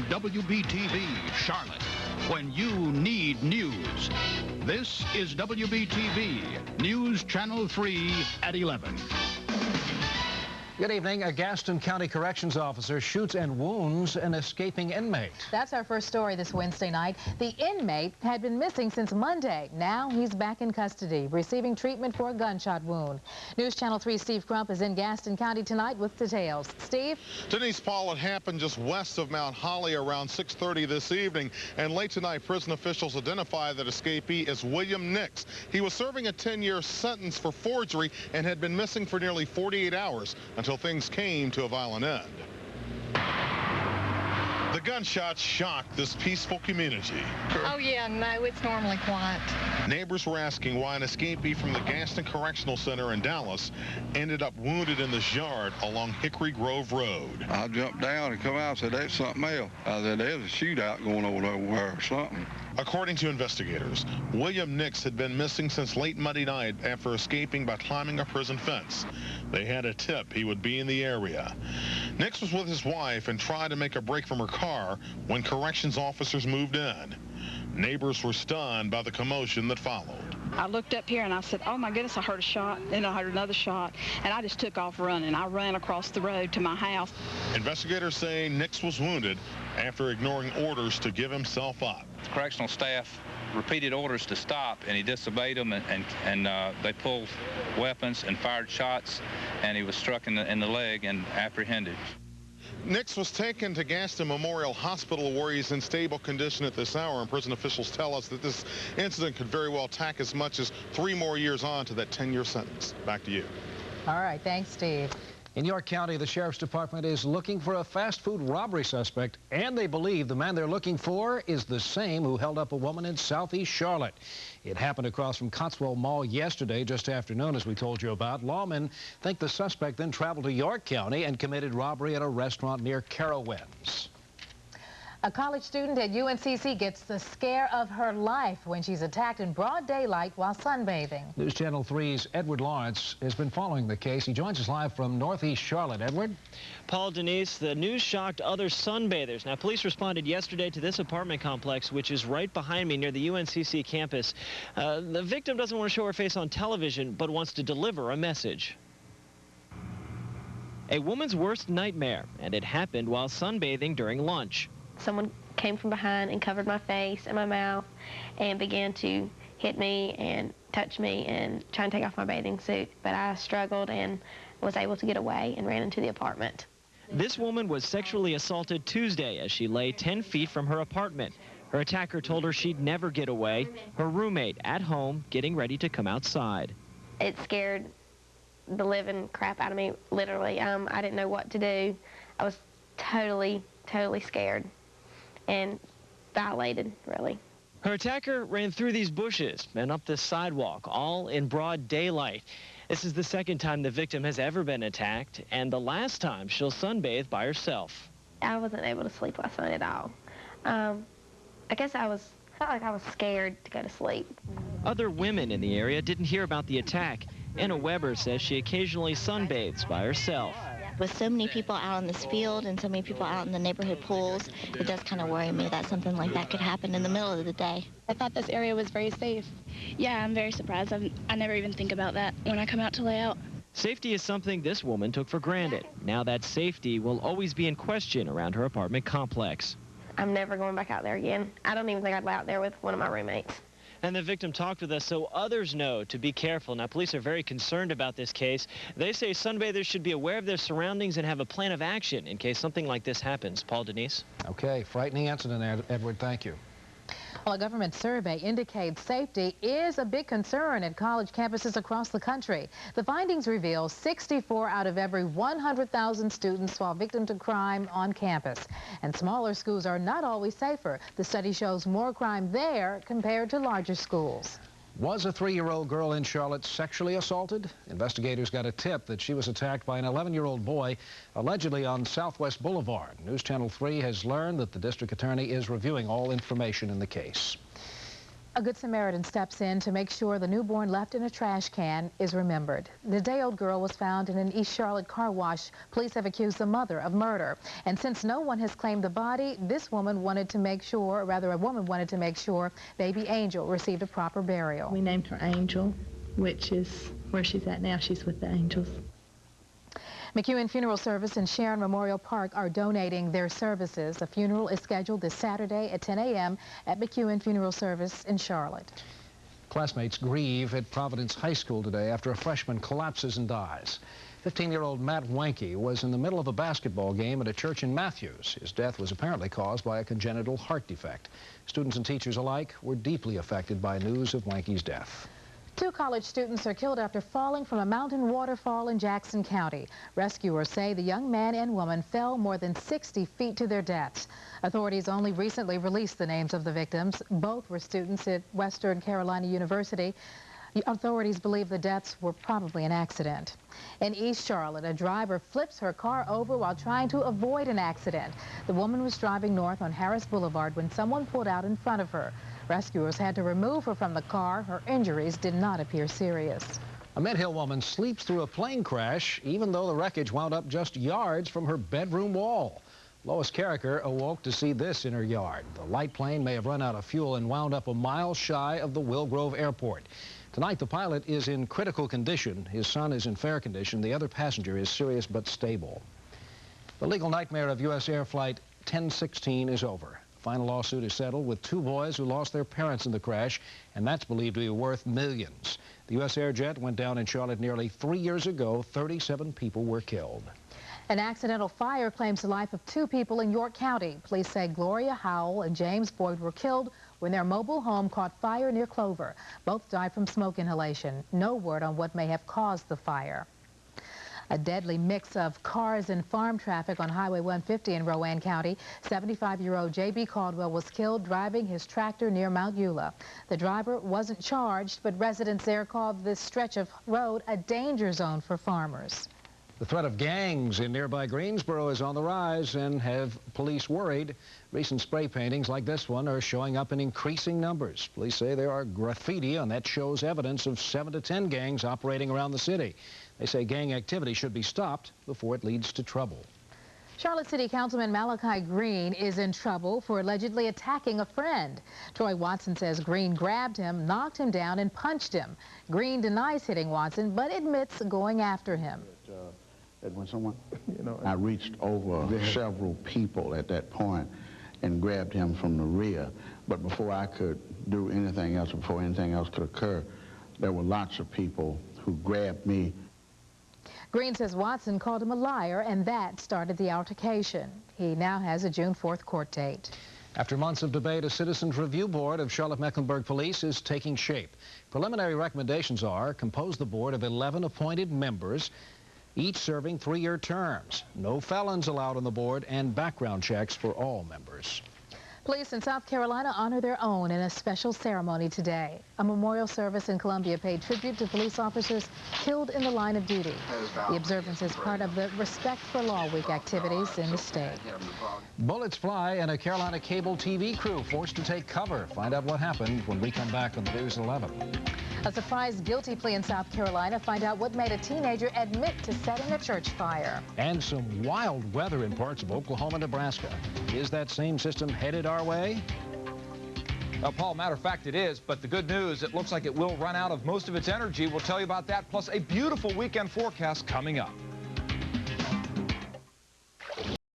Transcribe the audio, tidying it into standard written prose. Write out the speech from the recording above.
on WBTV, Charlotte, when you need news. This is WBTV, News Channel 3 at 11. Good evening. A Gaston County Corrections officer shoots and wounds an escaping inmate. That's our first story this Wednesday night. The inmate had been missing since Monday. Now he's back in custody, receiving treatment for a gunshot wound. News Channel 3's Steve Crump is in Gaston County tonight with details. Steve? Denise, Paul, it happened just west of Mount Holly around 6:30 this evening. And late tonight, prison officials identified that escapee as William Nix. He was serving a 10-year sentence for forgery and had been missing for nearly 48 hours until things came to a violent end. The gunshots shocked this peaceful community. Oh, yeah, no, it's normally quiet. Neighbors were asking why an escapee from the Gaston Correctional Center in Dallas ended up wounded in this yard along Hickory Grove Road. I jumped down and come out and said, that's something else. I said, there's a shootout going on over there or something. According to investigators, William Nix had been missing since late Monday night after escaping by climbing a prison fence. They had a tip he would be in the area. Nix was with his wife and tried to make a break from her car when corrections officers moved in. Neighbors were stunned by the commotion that followed. I looked up here and I said, oh my goodness, I heard a shot, and I heard another shot, and I just took off running. I ran across the road to my house. Investigators say Nix was wounded after ignoring orders to give himself up. Correctional staff repeated orders to stop, and he disobeyed them, and they pulled weapons and fired shots, and he was struck in the leg and apprehended. Nix was taken to Gaston Memorial Hospital where he's in stable condition at this hour, and prison officials tell us that this incident could very well tack as much as 3 more years on to that 10-year sentence. Back to you. All right, thanks, Steve. In York County, the Sheriff's Department is looking for a fast food robbery suspect, and they believe the man they're looking for is the same who held up a woman in southeast Charlotte. It happened across from Cotswold Mall yesterday, just afternoon, as we told you about. Lawmen think the suspect then traveled to York County and committed robbery at a restaurant near Carowinds. A college student at UNCC gets the scare of her life when she's attacked in broad daylight while sunbathing. News Channel 3's Edward Lawrence has been following the case. He joins us live from northeast Charlotte. Edward? Paul, Denise, the news shocked other sunbathers. Now, police responded yesterday to this apartment complex, which is right behind me near the UNCC campus. The victim doesn't want to show her face on television, but wants to deliver a message. A woman's worst nightmare, and it happened while sunbathing during lunch. Someone came from behind and covered my face and my mouth and began to hit me and touch me and try and take off my bathing suit. But I struggled and was able to get away and ran into the apartment. This woman was sexually assaulted Tuesday as she lay 10 feet from her apartment. Her attacker told her she'd never get away. Her roommate at home getting ready to come outside. It scared the living crap out of me, literally. I didn't know what to do. I was totally scared and violated, really. Her attacker ran through these bushes and up this sidewalk, all in broad daylight. This is the second time the victim has ever been attacked, and the last time she'll sunbathe by herself. I wasn't able to sleep last night at all. I guess felt like I was scared to go to sleep. Other women in the area didn't hear about the attack. Anna Weber says she occasionally sunbathes by herself. With so many people out in this field and so many people out in the neighborhood pools, it does kind of worry me that something like that could happen in the middle of the day. I thought this area was very safe. Yeah, I'm very surprised. I never even think about that when I come out to lay out. Safety is something this woman took for granted. Now that safety will always be in question around her apartment complex. I'm never going back out there again. I don't even think I'd lay out there with one of my roommates. And the victim talked with us so others know to be careful. Now, police are very concerned about this case. They say sunbathers should be aware of their surroundings and have a plan of action in case something like this happens. Paul, Denise? Okay, frightening incident, Edward. Thank you. Well, a government survey indicates safety is a big concern at college campuses across the country. The findings reveal 64 out of every 100,000 students fall victim to crime on campus. And smaller schools are not always safer. The study shows more crime there compared to larger schools. Was a 3-year-old girl in Charlotte sexually assaulted? Investigators got a tip that she was attacked by an 11-year-old boy, allegedly on Southwest Boulevard. News Channel 3 has learned that the district attorney is reviewing all information in the case. A Good Samaritan steps in to make sure the newborn left in a trash can is remembered. The day-old girl was found in an East Charlotte car wash. Police have accused the mother of murder. And since no one has claimed the body, this woman wanted to make sure, or rather a woman wanted to make sure, baby Angel received a proper burial. We named her Angel, which is where she's at now. She's with the Angels. McEwen Funeral Service and Sharon Memorial Park are donating their services. A funeral is scheduled this Saturday at 10 a.m. at McEwen Funeral Service in Charlotte. Classmates grieve at Providence High School today after a freshman collapses and dies. 15-year-old Matt Wanke was in the middle of a basketball game at a church in Matthews. His death was apparently caused by a congenital heart defect. Students and teachers alike were deeply affected by news of Wanke's death. 2 college students are killed after falling from a mountain waterfall in Jackson County. Rescuers say the young man and woman fell more than 60 feet to their deaths. Authorities only recently released the names of the victims. Both were students at Western Carolina University. Authorities believe the deaths were probably an accident. In East Charlotte, a driver flips her car over while trying to avoid an accident. The woman was driving north on Harris Boulevard when someone pulled out in front of her. Rescuers had to remove her from the car. Her injuries did not appear serious. A Mid-Hill woman sleeps through a plane crash even though the wreckage wound up just yards from her bedroom wall. Lois Carricker awoke to see this in her yard. The light plane may have run out of fuel and wound up a mile shy of the Will Grove Airport. Tonight, the pilot is in critical condition. His son is in fair condition. The other passenger is serious but stable. The legal nightmare of U.S. Air Flight 1016 is over. The final lawsuit is settled with 2 boys who lost their parents in the crash, and that's believed to be worth millions. The U.S. Air jet went down in Charlotte nearly 3 years ago. 37 people were killed. An accidental fire claims the life of 2 people in York County. Police say Gloria Howell and James Boyd were killed when their mobile home caught fire near Clover. Both died from smoke inhalation. No word on what may have caused the fire. A deadly mix of cars and farm traffic on Highway 150 in Rowan County. 75-year-old J.B. Caldwell was killed driving his tractor near Mount Eula. The driver wasn't charged, but residents there called this stretch of road a danger zone for farmers. The threat of gangs in nearby Greensboro is on the rise and have police worried. Recent spray paintings like this one are showing up in increasing numbers. Police say there are graffiti, and that shows evidence of 7 to 10 gangs operating around the city. They say gang activity should be stopped before it leads to trouble. Charlotte City Councilman Malachi Green is in trouble for allegedly attacking a friend. Troy Watson says Green grabbed him, knocked him down, and punched him. Green denies hitting Watson, but admits going after him. When someone, I reached over several people at that point and grabbed him from the rear. But before I could do anything else, before anything else could occur, there were lots of people who grabbed me. Green says Watson called him a liar, and that started the altercation. He now has a June 4th court date. After months of debate, a Citizens Review Board of Charlotte-Mecklenburg Police is taking shape. Preliminary recommendations are compose the board of 11 appointed members, each serving 3-year terms. No felons allowed on the board, and background checks for all members. Police in South Carolina honor their own in a special ceremony today. A memorial service in Columbia paid tribute to police officers killed in the line of duty. The observance is part of the Respect for Law Week activities in the state. Bullets fly and a Carolina cable TV crew forced to take cover. Find out what happened when we come back on the News 11. A surprise guilty plea in South Carolina. Find out what made a teenager admit to setting a church fire. And some wild weather in parts of Oklahoma, Nebraska. Is that same system headed our way? Well, Paul, matter of fact, it is, but the good news, it looks like it will run out of most of its energy. We'll tell you about that, plus a beautiful weekend forecast coming up.